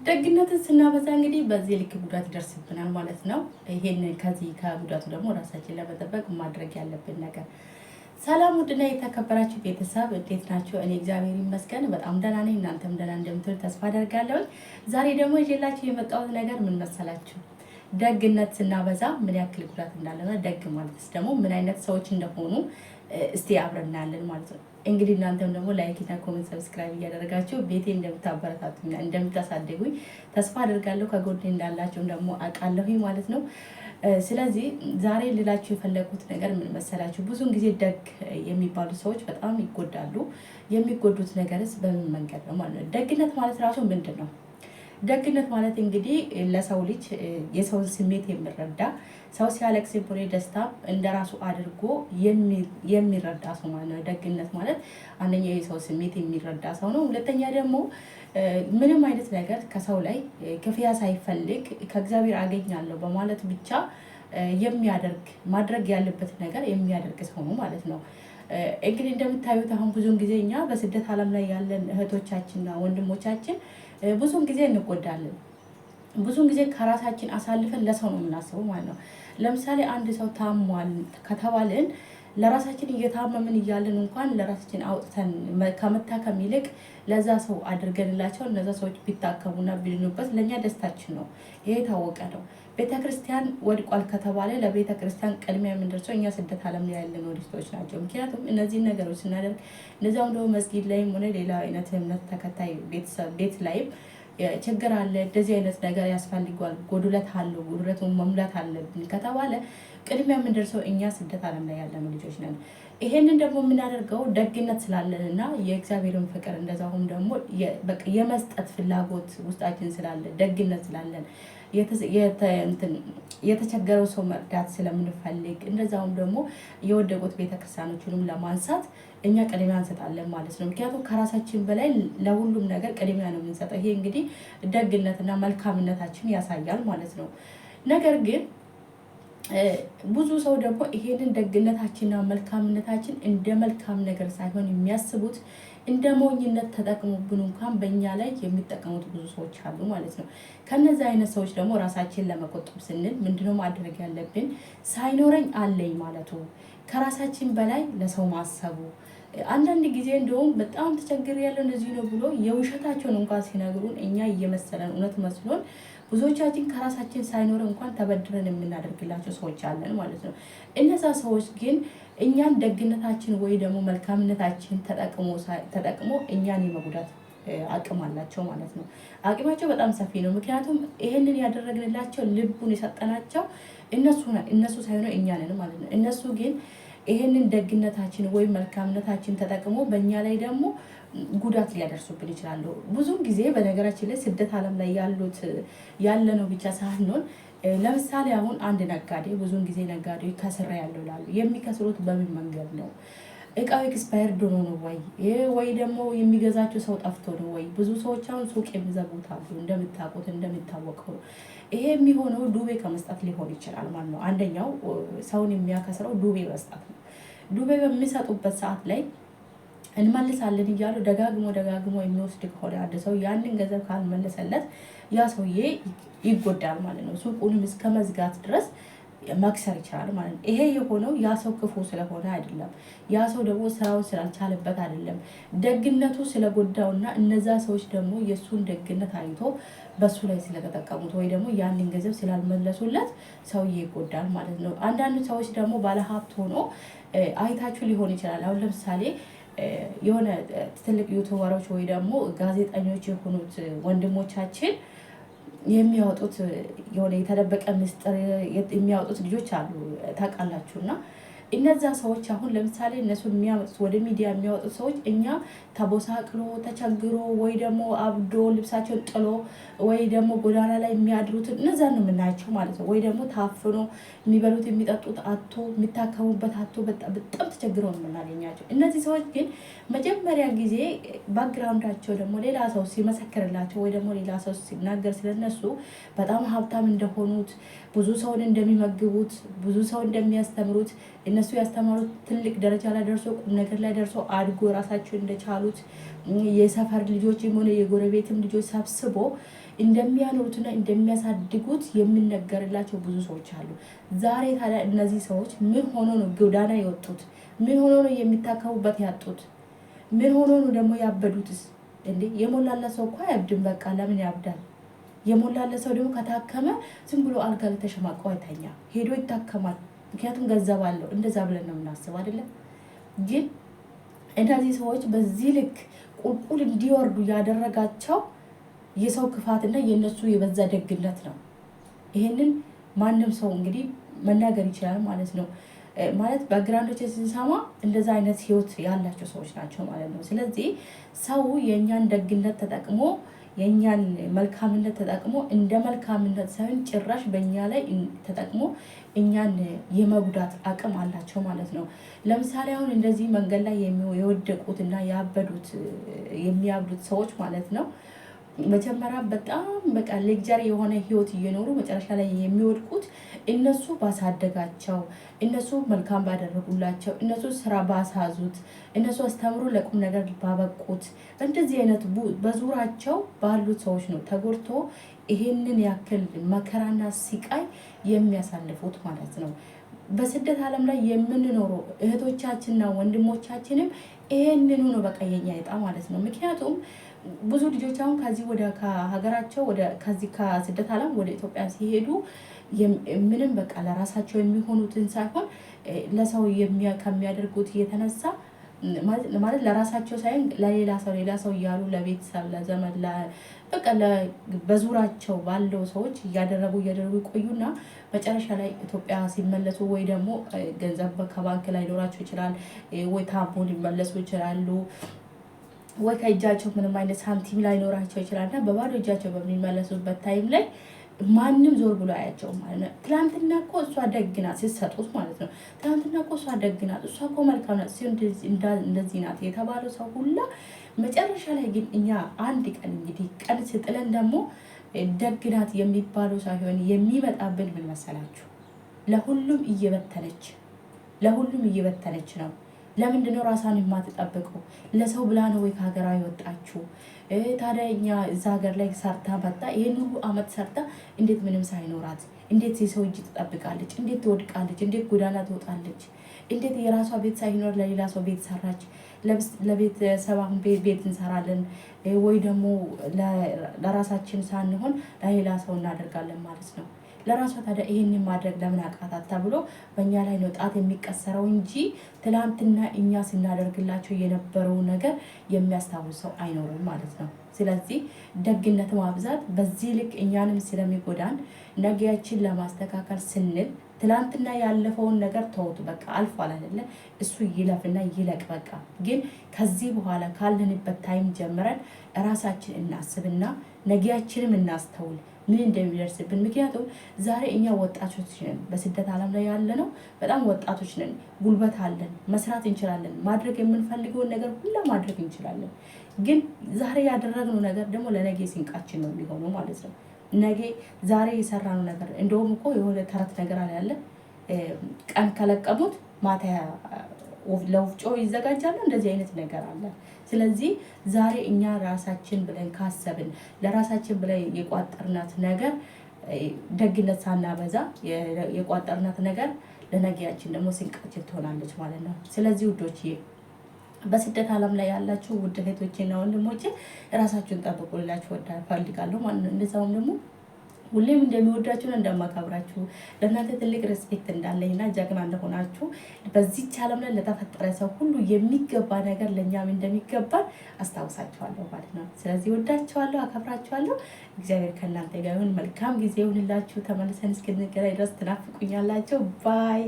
ደግነትን ስናበዛ እንግዲህ በዚህ ልክ ጉዳት ይደርስብናል ማለት ነው። ይሄንን ከዚህ ከጉዳቱ ደግሞ ራሳችን ለመጠበቅ ማድረግ ያለብን ነገር። ሰላም ውድና የተከበራችሁ ቤተሰብ እንዴት ናችሁ? እኔ እግዚአብሔር ይመስገን በጣም ደህና ነኝ። እናንተም ደህና እንደምትሆኑ ተስፋ አደርጋለሁ። ዛሬ ደግሞ ይዤላችሁ የመጣሁት ነገር ምን መሰላችሁ? ደግነት ስናበዛ ምን ያክል ጉዳት እንዳለና ደግ ማለትስ ደግሞ ምን አይነት ሰዎች እንደሆኑ እስቲ አብረን እናያለን ማለት ነው። እንግዲህ እናንተም ደግሞ ላይክ እና ኮሜንት ሰብስክራይብ እያደረጋችሁ ቤቴ እንደምታበረታቱኝ እንደምታሳድጉኝ ተስፋ አደርጋለሁ። ከጎኔ እንዳላችሁ ደግሞ አውቃለሁኝ ማለት ነው። ስለዚህ ዛሬ ልላችሁ የፈለጉት ነገር ምን መሰላችሁ? ብዙውን ጊዜ ደግ የሚባሉ ሰዎች በጣም ይጎዳሉ። የሚጎዱት ነገርስ በምን መንገድ ነው ማለት ነው? ደግነት ማለት ራሱ ምንድን ነው? ደግነት ማለት እንግዲህ ለሰው ልጅ የሰውን ስሜት የሚረዳ ሰው ሲያለቅስ ሆነ ደስታ እንደራሱ አድርጎ የሚረዳ ሰው ማለት ነው። ደግነት ማለት አንደኛ የሰው ስሜት የሚረዳ ሰው ነው። ሁለተኛ ደግሞ ምንም አይነት ነገር ከሰው ላይ ክፍያ ሳይፈልግ ከእግዚአብሔር አገኛለሁ በማለት ብቻ የሚያደርግ ማድረግ ያለበት ነገር የሚያደርግ ሰው ነው ማለት ነው። እንግዲህ እንደምታዩት አሁን ብዙውን ጊዜ እኛ በስደት ዓለም ላይ ያለን እህቶቻችንና ወንድሞቻችን ብዙውን ጊዜ እንጎዳለን። ብዙውን ጊዜ ከራሳችን አሳልፈን ለሰው ነው የምናስበው ማለት ነው። ለምሳሌ አንድ ሰው ታሟል ከተባልን ለራሳችን እየታመምን እያለን እንኳን ለራሳችን አውጥተን ከመታከም ይልቅ ለዛ ሰው አድርገንላቸው እነዛ ሰዎች ቢታከሙና ቢድኑበት ለእኛ ደስታችን ነው። ይሄ የታወቀ ነው። ቤተክርስቲያን ወድቋል ከተባለ ለቤተክርስቲያን ቅድሚያ የምንደርሰው እኛ ስደት ዓለም ላይ ያለን ወዲስቶች ናቸው። ምክንያቱም እነዚህን ነገሮች ስናደርግ እነዚያም ደግሞ መስጊድ ላይም ሆነ ሌላ አይነት እምነት ተከታይ ቤተሰብ ቤት ላይም ችግር አለ፣ እንደዚህ አይነት ነገር ያስፈልጓል፣ ጎዱለት አለው፣ ጎዱለቱን መሙላት አለብን ከተባለ ቅድሚያ የምንደርሰው እኛ ስደት ዓለም ላይ ያለን ልጆች ነን። ይሄንን ደግሞ የምናደርገው ደግነት ስላለን እና የእግዚአብሔርን ፍቅር እንደዛሁም ደግሞ የመስጠት ፍላጎት ውስጣችን ስላለ ደግነት ስላለን የተቸገረው ሰው መርዳት ስለምንፈልግ እንደዛውም ደግሞ የወደቁት ቤተክርስቲያኖችንም ለማንሳት እኛ ቅድሚያ እንሰጣለን ማለት ነው። ምክንያቱም ከራሳችን በላይ ለሁሉም ነገር ቅድሚያ ነው የምንሰጠው። ይሄ እንግዲህ ደግነትና መልካምነታችን ያሳያል ማለት ነው። ነገር ግን ብዙ ሰው ደግሞ ይሄንን ደግነታችንና መልካምነታችን እንደ መልካም ነገር ሳይሆን የሚያስቡት እንደ ሞኝነት ተጠቅሙብን እንኳን በእኛ ላይ የሚጠቀሙት ብዙ ሰዎች አሉ ማለት ነው። ከነዚህ አይነት ሰዎች ደግሞ ራሳችን ለመቆጠብ ስንል ምንድነው ማድረግ ያለብን? ሳይኖረኝ አለኝ ማለቱ፣ ከራሳችን በላይ ለሰው ማሰቡ። አንዳንድ ጊዜ እንደውም በጣም ተቸግር ያለው እንደዚህ ነው ብሎ የውሸታቸውን እንኳን ሲነግሩን እኛ እየመሰለን እውነት መስሎን ብዙዎቻችን ከራሳችን ሳይኖር እንኳን ተበድረን የምናደርግላቸው ሰዎች አለን ማለት ነው። እነዛ ሰዎች ግን እኛን ደግነታችን ወይ ደግሞ መልካምነታችን ተጠቅሞ እኛን የመጉዳት አቅም አላቸው ማለት ነው። አቅማቸው በጣም ሰፊ ነው። ምክንያቱም ይሄንን ያደረግንላቸው ልቡን የሰጠናቸው እነሱ ሳይሆኑ እኛ ነን ማለት ነው። እነሱ ግን ይሄንን ደግነታችን ወይም መልካምነታችን ተጠቅሞ በእኛ ላይ ደግሞ ጉዳት ሊያደርሱብን ይችላሉ። ብዙም ጊዜ በነገራችን ላይ ስደት ዓለም ላይ ያለነው ብቻ ሳይሆን ለምሳሌ አሁን አንድ ነጋዴ ብዙውን ጊዜ ነጋዴዎች ከስራ ያለው ላሉ የሚከስሩት በምን መንገድ ነው? እቃው ኤክስፓየርድ ሆኖ ነው ወይ ደግሞ የሚገዛቸው ሰው ጠፍቶ ነው ወይ? ብዙ ሰዎች አሁን ሱቅ የሚዘጉት አሉ እንደሚታወቀው ነው። ይሄ የሚሆነው ዱቤ ከመስጠት ሊሆን ይችላል ማለት ነው። አንደኛው ሰውን የሚያከስረው ዱቤ መስጠት ነው። ዱቤ በሚሰጡበት ሰዓት ላይ እንመልሳለን እያሉ ደጋግሞ የሚወስድ ከሆነ አንድ ሰው ያንን ገንዘብ ካልመለሰለት ያ ሰውዬ ይጎዳል ማለት ነው። ሱቁንም እስከ መዝጋት ድረስ መክሰር ይችላል ማለት ነው። ይሄ የሆነው ያ ሰው ክፉ ስለሆነ አይደለም። ያ ሰው ደግሞ ስራውን ስላልቻለበት አይደለም። ደግነቱ ስለጎዳውና እነዛ ሰዎች ደግሞ የእሱን ደግነት አይቶ በሱ ላይ ስለተጠቀሙት ወይ ደግሞ ያንን ገንዘብ ስላልመለሱለት ሰውዬ ይጎዳል ማለት ነው። አንዳንድ ሰዎች ደግሞ ባለሀብት ሆኖ አይታችሁ ሊሆን ይችላል። አሁን ለምሳሌ የሆነ ትልቅ ዩቱበሮች ወይ ደግሞ ጋዜጠኞች የሆኑት ወንድሞቻችን የሚያወጡት የሆነ የተደበቀ ምስጢር የሚያወጡት ልጆች አሉ ታውቃላችሁ። እና እነዛ ሰዎች አሁን ለምሳሌ እነሱ የሚያወጡት ወደ ሚዲያ የሚያወጡት ሰዎች እኛ ተቦሳቅሎ ተቸግሮ ወይ ደግሞ አብዶ ልብሳቸውን ጥሎ ወይ ደግሞ ጎዳና ላይ የሚያድሩትን እነዛን ነው የምናያቸው ማለት ነው። ወይ ደግሞ ታፍኖ የሚበሉት የሚጠጡት አቶ የሚታከሙበት አቶ በጣም ተቸግረው ነው የምናገኛቸው። እነዚህ ሰዎች ግን መጀመሪያ ጊዜ ባክግራውንዳቸው ደግሞ ሌላ ሰው ሲመሰክርላቸው ወይ ደግሞ ሌላ ሰው ሲናገር ስለነሱ በጣም ሀብታም እንደሆኑት ብዙ ሰውን እንደሚመግቡት ብዙ ሰው እንደሚያስተምሩት እነሱ ያስተማሩት ትልቅ ደረጃ ላይ ደርሶ ቁም ነገር ላይ ደርሶ አድጎ ራሳቸውን እንደቻሉት የሰፈር ልጆችም ሆነ የጎረቤትም ልጆች ሰብስቦ እንደሚያኖሩትና እንደሚያሳድጉት የሚነገርላቸው ብዙ ሰዎች አሉ። ዛሬ ታዲያ እነዚህ ሰዎች ምን ሆኖ ነው ጎዳና የወጡት? ምን ሆኖ ነው የሚታከሙበት ያጡት? ምን ሆኖ ነው ደግሞ ያበዱትስ? እንዴ የሞላለ ሰው እኮ አያብድም። በቃ ለምን ያብዳል? የሞላለ ሰው ደግሞ ከታከመ ዝም ብሎ አልጋ ላይ ተሸማቆ አይተኛ፣ ሄዶ ይታከማል። ምክንያቱም ገንዘብ አለው። እንደዛ ብለን ነው የምናስብ አይደለም። ግን እነዚህ ሰዎች በዚህ ልክ ቁልቁል እንዲወርዱ ያደረጋቸው የሰው ክፋትና የነሱ የበዛ ደግነት ነው። ይሄንን ማንም ሰው እንግዲህ መናገር ይችላል ማለት ነው። ማለት ባክግራውንዶች ስንሰማ እንደዛ አይነት ህይወት ያላቸው ሰዎች ናቸው ማለት ነው። ስለዚህ ሰው የእኛን ደግነት ተጠቅሞ የእኛን መልካምነት ተጠቅሞ እንደ መልካምነት ሳይሆን ጭራሽ በእኛ ላይ ተጠቅሞ እኛን የመጉዳት አቅም አላቸው ማለት ነው። ለምሳሌ አሁን እንደዚህ መንገድ ላይ የወደቁት እና የሚያብዱት ሰዎች ማለት ነው መጀመሪያ በጣም በቃ ሌክቸር የሆነ ህይወት እየኖሩ መጨረሻ ላይ የሚወድቁት እነሱ ባሳደጋቸው፣ እነሱ መልካም ባደረጉላቸው፣ እነሱ ስራ ባሳዙት፣ እነሱ አስተምሮ ለቁም ነገር ባበቁት እንደዚህ አይነት በዙራቸው ባሉት ሰዎች ነው ተጎድቶ ይሄንን ያክል መከራና ሲቃይ የሚያሳልፉት ማለት ነው። በስደት ዓለም ላይ የምንኖረው እህቶቻችንና ወንድሞቻችንም ይሄንኑ ነው በቃ የኛ ዕጣ ማለት ነው። ምክንያቱም ብዙ ልጆች አሁን ከዚህ ወደ ከሀገራቸው ከዚህ ከስደት ዓለም ወደ ኢትዮጵያ ሲሄዱ ምንም በቃ ለራሳቸው የሚሆኑትን ሳይሆን ለሰው ከሚያደርጉት የተነሳ ማለት ለራሳቸው ሳይሆን ሌላ ሰው እያሉ ለቤተሰብ፣ ለዘመድ፣ በቃ በዙራቸው ባለው ሰዎች እያደረጉ ይቆዩና መጨረሻ ላይ ኢትዮጵያ ሲመለሱ ወይ ደግሞ ገንዘብ ከባንክ ላይ ሊኖራቸው ይችላል፣ ወይ ታሞ ሊመለሱ ይችላሉ፣ ወይ ከእጃቸው ምንም አይነት ሳንቲም ላይኖራቸው ይችላል እና በባዶ እጃቸው በሚመለሱበት ታይም ላይ ማንም ዞር ብሎ አያቸውም ማለት ነው። ትናንትና እኮ እሷ ደግ ናት ሲሰጡት ማለት ነው። ትናንትና እኮ እሷ ደግ ናት፣ እሷ እኮ መልካም ናት፣ እንደዚህ ናት የተባለው ሰው ሁላ መጨረሻ ላይ ግን እኛ አንድ ቀን እንግዲህ ቀን ስጥለን ደግሞ ደግ ናት የሚባለው ሳይሆን የሚመጣብን ምን መሰላችሁ? ለሁሉም እየበተነች ነው። ለምንድነው ራሷን የማትጠብቀው? ለሰው ብላ ነው ወይ ከሀገሯ የወጣችሁ? ታዲያ እኛ እዛ ሀገር ላይ ሰርታ መጣ ይሄን ሁሉ አመት ሰርታ እንዴት ምንም ሳይኖራት እንዴት የሰው እጅ ትጠብቃለች? እንዴት ትወድቃለች? እንዴት ጎዳና ትወጣለች? እንዴት የራሷ ቤት ሳይኖር ለሌላ ሰው ቤት ሰራች? ለቤተሰብ አሁን ቤት እንሰራለን ወይ ደግሞ ለራሳችን ሳንሆን ለሌላ ሰው እናደርጋለን ማለት ነው። ለራሷ ታዲያ ይሄንን ማድረግ ለምን አቃታት ተብሎ በእኛ ላይ ነው ጣት የሚቀሰረው እንጂ ትላንትና እኛ ስናደርግላቸው የነበረው ነገር የሚያስታውሰው አይኖርም ማለት ነው። ስለዚህ ደግነት ማብዛት በዚህ ልክ እኛንም ስለሚጎዳን ነገያችን ለማስተካከል ስንል ትላንትና ያለፈውን ነገር ተውት፣ በቃ አልፏል አይደለ? እሱ ይለፍና ይለቅ በቃ። ግን ከዚህ በኋላ ካለንበት ታይም ጀምረን ራሳችን እናስብና ነገያችንም እናስተውል ምን እንደሚደርስብን። ምክንያቱም ዛሬ እኛ ወጣቶች ነን፣ በስደት ዓለም ላይ ያለ ነው። በጣም ወጣቶች ነን፣ ጉልበት አለን፣ መስራት እንችላለን፣ ማድረግ የምንፈልገውን ነገር ሁላ ማድረግ እንችላለን። ግን ዛሬ ያደረግነው ነገር ደግሞ ለነገ ሲንቃችን ነው የሚሆነው ማለት ነው። ነገ ዛሬ የሰራነው ነገር እንደውም እኮ የሆነ ተረት ነገር አለ ያለ ቀን ከለቀሙት ማታ ለወፍጮ ይዘጋጃሉ። እንደዚህ አይነት ነገር አለ። ስለዚህ ዛሬ እኛ ራሳችን ብለን ካሰብን ለራሳችን ብለን የቋጠርናት ነገር ደግነት ሳናበዛ የቋጠርናት ነገር ለነገያችን ደግሞ ስንቃችን ትሆናለች ማለት ነው። ስለዚህ ውዶች በስደት ዓለም ላይ ያላችሁ ውድ እህቶቼና ወንድሞቼ ራሳችሁን ጠብቁ ልላችሁ እፈልጋለሁ ማለት ነው። እንደዛውም ደግሞ ሁሌም እንደሚወዳችሁ እንደማከብራችሁ ለእናንተ ትልቅ ሬስፔክት እንዳለኝና ጀግና እንደሆናችሁ በዚህች ዓለም ላይ ለተፈጠረ ሰው ሁሉ የሚገባ ነገር ለእኛም እንደሚገባን አስታውሳችኋለሁ ማለት ነው። ስለዚህ ወዳችኋለሁ፣ አከብራችኋለሁ። እግዚአብሔር ከእናንተ ጋር ይሁን። መልካም ጊዜ ይሁንላችሁ። ተመልሰን እስክንገናኝ ድረስ ትናፍቁኛላችሁ። ባይ